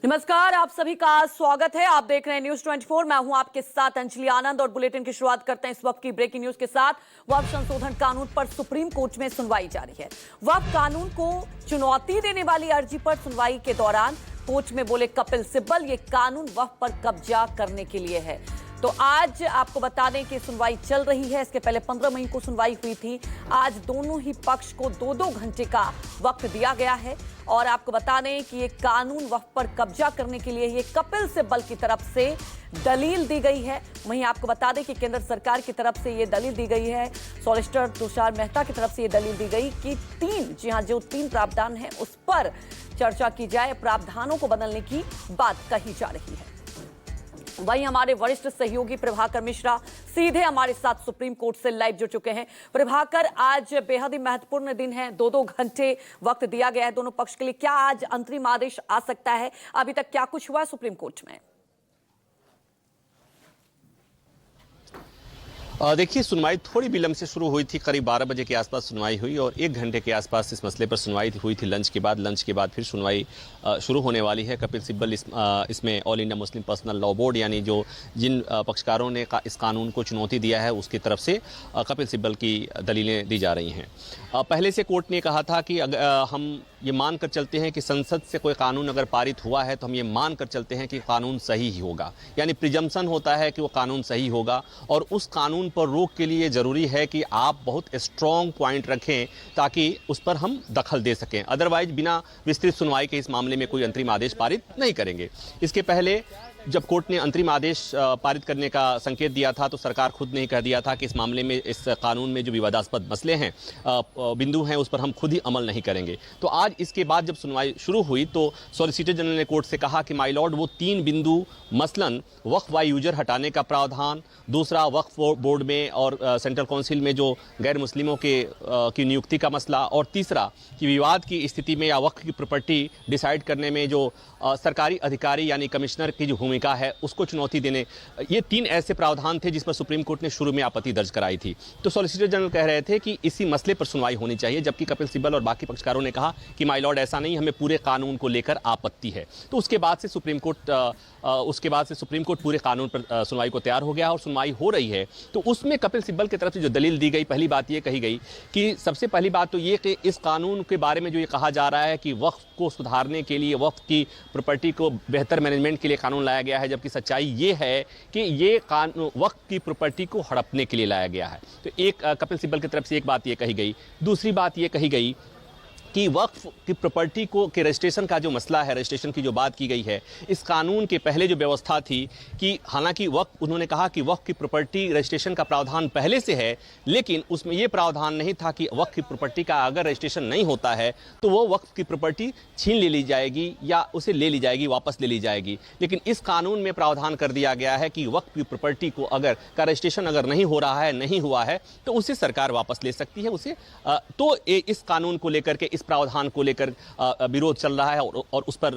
नमस्कार, आप सभी का स्वागत है। आप देख रहे हैं न्यूज 24। मैं हूं आपके साथ अंजलि आनंद और बुलेटिन की शुरुआत करते हैं इस वक्त की ब्रेकिंग न्यूज के साथ। वक्फ संशोधन कानून पर सुप्रीम कोर्ट में सुनवाई जारी है। वक्फ कानून को चुनौती देने वाली अर्जी पर सुनवाई के दौरान कोर्ट में बोले कपिल सिब्बल, ये कानून वक्फ पर कब्जा करने के लिए है। तो आज आपको बता दें कि सुनवाई चल रही है। इसके पहले 15 मई को सुनवाई हुई थी। आज दोनों ही पक्ष को 2-2 घंटे का वक्त दिया गया है और आपको बता दें कि ये कानून वक्फ पर कब्जा करने के लिए ये कपिल सिब्बल की तरफ से दलील दी गई है। वहीं आपको बता दें कि केंद्र सरकार की तरफ से ये दलील दी गई है, सॉलिसिटर तुषार मेहता की तरफ से ये दलील दी गई कि जो 3 प्रावधान है उस पर चर्चा की जाए, प्रावधानों को बदलने की बात कही जा रही है। वहीं हमारे वरिष्ठ सहयोगी प्रभाकर मिश्रा सीधे हमारे साथ सुप्रीम कोर्ट से लाइव जुड़ चुके हैं। प्रभाकर, आज बेहद ही महत्वपूर्ण दिन है, 2-2 घंटे वक्त दिया गया है दोनों पक्ष के लिए। क्या आज अंतरिम आदेश आ सकता है? अभी तक क्या कुछ हुआ है सुप्रीम कोर्ट में? देखिए, सुनवाई थोड़ी विलंब से शुरू हुई थी। करीब 12 बजे के आसपास सुनवाई हुई और 1 घंटे के आसपास इस मसले पर सुनवाई हुई थी। लंच के बाद फिर सुनवाई शुरू होने वाली है। कपिल सिब्बल इसमें all India Muslim personal law board यानी जिन पक्षकारों ने इस कानून को चुनौती दिया है उसकी तरफ से कपिल सिब्बल की दलीलें दी जा रही हैं। पहले से कोर्ट ने कहा था कि हम ये मान कर चलते हैं कि संसद से कोई कानून अगर पारित हुआ है तो हम ये मान कर चलते हैं कि कानून सही ही होगा, यानी प्रिजम्पशन होता है कि वो कानून सही होगा। और उस कानून पर रोक के लिए ज़रूरी है कि आप बहुत स्ट्रॉन्ग पॉइंट रखें ताकि उस पर हम दखल दे सकें। अदरवाइज बिना विस्तृत सुनवाई के इस मामले में कोई अंतरिम आदेश पारित नहीं करेंगे। इसके पहले जब कोर्ट ने अंतरिम आदेश पारित करने का संकेत दिया था तो सरकार खुद ने ही कह दिया था कि इस मामले में, इस कानून में जो विवादास्पद मसले हैं, बिंदु हैं, उस पर हम खुद ही अमल नहीं करेंगे। तो आज इसके बाद जब सुनवाई शुरू हुई तो सॉलिसिटर जनरल ने कोर्ट से कहा कि माय लॉर्ड, वो 3 बिंदु मसलन वक्फ बाय यूजर हटाने का प्रावधान, दूसरा वक्फ बोर्ड में और सेंट्रल काउंसिल में जो गैर मुस्लिमों की नियुक्ति का मसला, और तीसरा कि विवाद की स्थिति में या वक्फ की प्रॉपर्टी डिसाइड करने में जो सरकारी अधिकारी यानी कमिश्नर की जो भूमिका है उसको चुनौती देने, ये 3 ऐसे प्रावधान थे जिस पर सुप्रीम कोर्ट ने शुरू में आपत्ति दर्ज कराई थी। तो सॉलिसिटर जनरल कह रहे थे कि इसी मसले पर सुनवाई होनी चाहिए, जबकि कपिल सिब्बल और बाकी पक्षकारों ने कहा कि माय लॉर्ड ऐसा नहीं, हमें पूरे कानून को लेकर आपत्ति है। तो उसके बाद से सुप्रीम कोर्ट पूरे कानून पर सुनवाई को तैयार हो गया और सुनवाई हो रही है। तो उसमें कपिल सिब्बल की तरफ से जो दलील दी गई, पहली बात ये कही गई कि सबसे पहली बात तो ये कि इस कानून के बारे में जो ये कहा जा रहा है कि वक्फ को सुधारने के लिए, वक्फ की प्रॉपर्टी को बेहतर मैनेजमेंट के लिए कानून लाया गया है, जबकि सच्चाई ये है कि ये कानून वक्फ की प्रॉपर्टी को हड़पने के लिए लाया गया है। तो एक कपिल सिब्बल की तरफ से एक बात ये कही गई। दूसरी बात ये कही गई कि वक्फ की प्रॉपर्टी को के रजिस्ट्रेशन का जो मसला है, रजिस्ट्रेशन की जो बात की गई है, इस कानून के पहले जो व्यवस्था थी कि हालांकि वक्फ, उन्होंने कहा कि वक्फ की प्रॉपर्टी रजिस्ट्रेशन का प्रावधान पहले से है, लेकिन उसमें यह प्रावधान नहीं था कि वक्फ की प्रॉपर्टी का अगर रजिस्ट्रेशन नहीं होता है तो वो वक्फ की प्रॉपर्टी छीन ले ली जाएगी या उसे ले ली जाएगी, वापस ले ली जाएगी। लेकिन इस कानून में प्रावधान कर दिया गया है कि वक्फ की प्रॉपर्टी को अगर का रजिस्ट्रेशन अगर नहीं हो रहा है, नहीं हुआ है, तो उसे सरकार वापस ले सकती है। उसे तो इस कानून को लेकर के, इस प्रावधान को लेकर विरोध चल रहा है और उस पर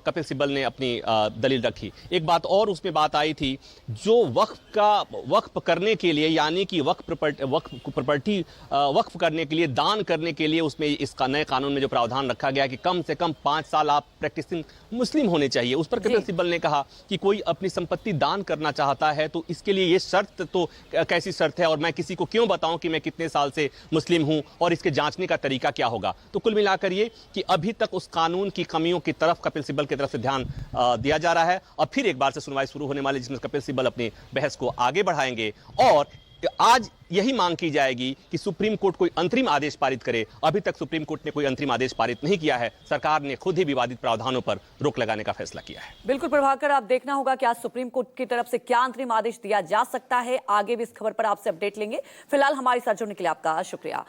कपिल सिब्बल ने अपनी दलील रखी। एक बात और उसमें बात आई थी, जो वक्फ करने के लिए, यानी कि वक्फ प्रॉपर्टी वक्फ करने के लिए, दान करने के लिए, उसमें इसका नए कानून में जो प्रावधान रखा गया कि कम से कम 5 साल आप प्रैक्टिसिंग मुस्लिम होने चाहिए। उस पर कपिल सिब्बल ने कहा कि कोई अपनी संपत्ति दान करना चाहता है तो इसके लिए ये शर्त तो कैसी शर्त है, और मैं किसी को क्यों बताऊं कि मैं कितने साल से मुस्लिम हूं, और इसके जांचने का तरीका क्या होगा। तो कुल मिलाकर ये कि अभी तक उस कानून की कमियों की तरफ कपिल सिब्बल की तरफ से ध्यान दिया जा रहा है। और फिर एक बार से सुनवाई शुरू होने वाली, जिसमें कपिल सिब्बल अपनी बहस को आगे बढ़ाएंगे और आज यही मांग की जाएगी कि सुप्रीम कोर्ट कोई अंतरिम आदेश पारित करे। अभी तक सुप्रीम कोर्ट ने कोई अंतरिम आदेश पारित नहीं किया है। सरकार ने खुद ही विवादित प्रावधानों पर रोक लगाने का फैसला किया है। बिल्कुल प्रभाकर, आप देखना होगा कि आज सुप्रीम कोर्ट की तरफ से क्या अंतरिम आदेश दिया जा सकता है। आगे भी इस खबर पर आपसे अपडेट लेंगे। फिलहाल हमारे साथ जुड़ने के लिए आपका शुक्रिया।